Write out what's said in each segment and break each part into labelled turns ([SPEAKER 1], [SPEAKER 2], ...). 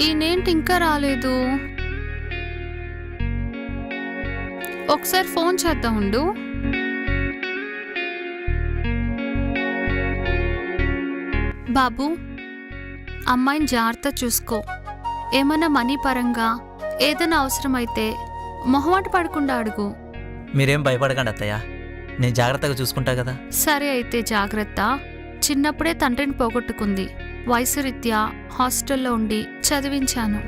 [SPEAKER 1] ఈయనేంటి ఇంకా రాలేదు? ఒకసారి ఫోన్ చేద్దాం ఉండు. బాబు, అమ్మాయిని జాగ్రత్త చూసుకో. ఏమన్నా మనీ పరంగా ఏదైనా అవసరమైతే మొహమాట పడకుండా అడుగు.
[SPEAKER 2] మీరేం భయపడకండి అత్తయ్య, నేను జాగ్రత్తగా చూసుకుంటా కదా.
[SPEAKER 1] సరే అయితే జాగ్రత్త. చిన్నప్పుడే తండ్రిని పోగొట్టుకుంది. వయసు రీత్యా హాస్టల్లో ఉండి చదివించాను.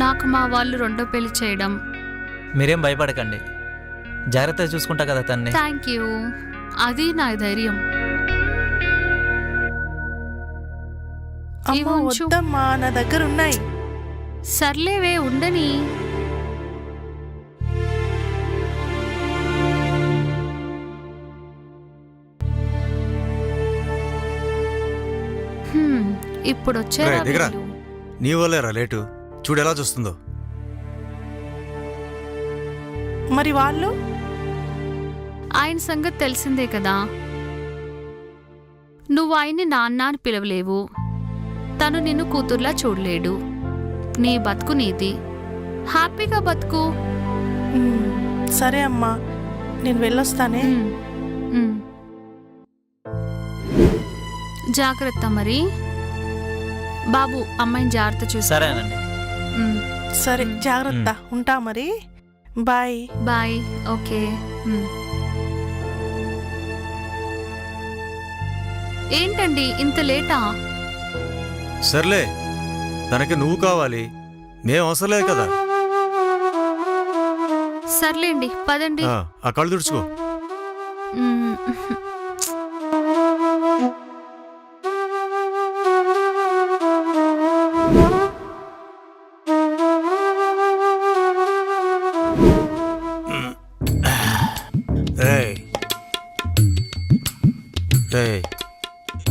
[SPEAKER 1] నాకు మా వాళ్ళు రెండో పెళ్లి చేయడం.
[SPEAKER 2] మీరేం భయపడకండి, జాగ్రత్తగా చూసుకుంటా కదా తన్ని.
[SPEAKER 1] థ్యాంక్ యూ, అది నా ధైర్యం.
[SPEAKER 3] అమ్మా వద్దమ్మా, నా దగ్గర ఉన్నాయి.
[SPEAKER 1] సర్లేవే, ఉండని. ఇప్పుడు వచ్చారా?
[SPEAKER 4] నీ వల్లేరా లేటు, చూడు ఎలా చూస్తుందో.
[SPEAKER 3] మరి వాళ్ళు?
[SPEAKER 1] ఆయన సంగతి తెలిసిందే కదా. నువ్వు ఆయన్ని నాన్న అని పిలవలేవు, తను నిన్ను కూతుర్లా చూడలేడు. నీ బతుకు నీది, హ్యాపీగా బతుకు.
[SPEAKER 3] సరే అమ్మా, నేను వెళ్ళొస్తానే.
[SPEAKER 1] జాగ్రత్త మరి. బాబు, అమ్మాయిని జాగ్రత్త చూసి.
[SPEAKER 2] సరేనండి.
[SPEAKER 3] సరే, జాగ్రత్త. ఉంటా మరి. బాయ్.
[SPEAKER 1] బాయ్. ఓకే. ఏంటండి ఇంత లేటా?
[SPEAKER 4] సర్లే, తనకి నువ్వు కావాలి, మేం అవసరం లేదు కదా.
[SPEAKER 1] సర్లేండి, పదండి.
[SPEAKER 4] ఆ కళ్ళు తుడుచుకో.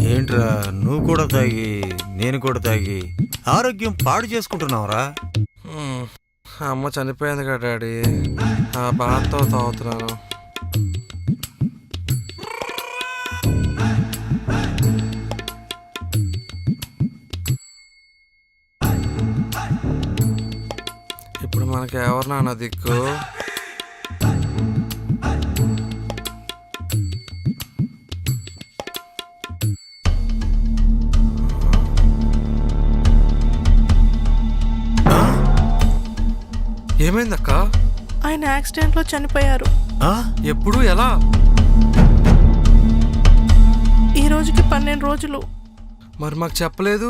[SPEAKER 4] ఏంట్రా, నువ్వు కూడా తాగి నేను కూడా తాగి ఆరోగ్యం పాడు చేసుకుంటున్నావురా.
[SPEAKER 5] అమ్మ చనిపోయింది కదా డాడీ, ఆ బాధతో తాగుతున్నాను. ఇప్పుడు మనకి ఎవరు నాన్న దిక్కు? ఏమైందక్క?
[SPEAKER 3] ఆయన యాక్సిడెంట్లో చనిపోయారు.
[SPEAKER 5] ఎప్పుడు, ఎలా?
[SPEAKER 3] ఈ రోజుకి 12 రోజులు.
[SPEAKER 5] మరి మాకు చెప్పలేదు.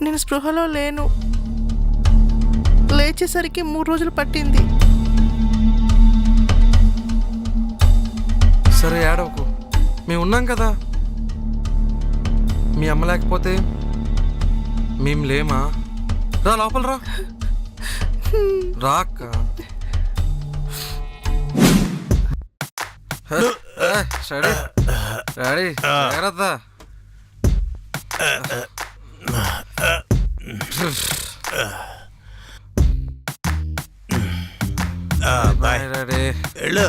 [SPEAKER 3] నేను స్పృహలో లేను, లేచేసరికి 3 రోజులు పట్టింది.
[SPEAKER 5] సరే ఏడవకు, మేము ఉన్నాం కదా. మీ అమ్మ లేకపోతే మేము లేమా? రా లోపల రా. రాక్క. రెడీ రెడీ, జాగ్రత్త. Boy ready.
[SPEAKER 4] వెళ్ళు.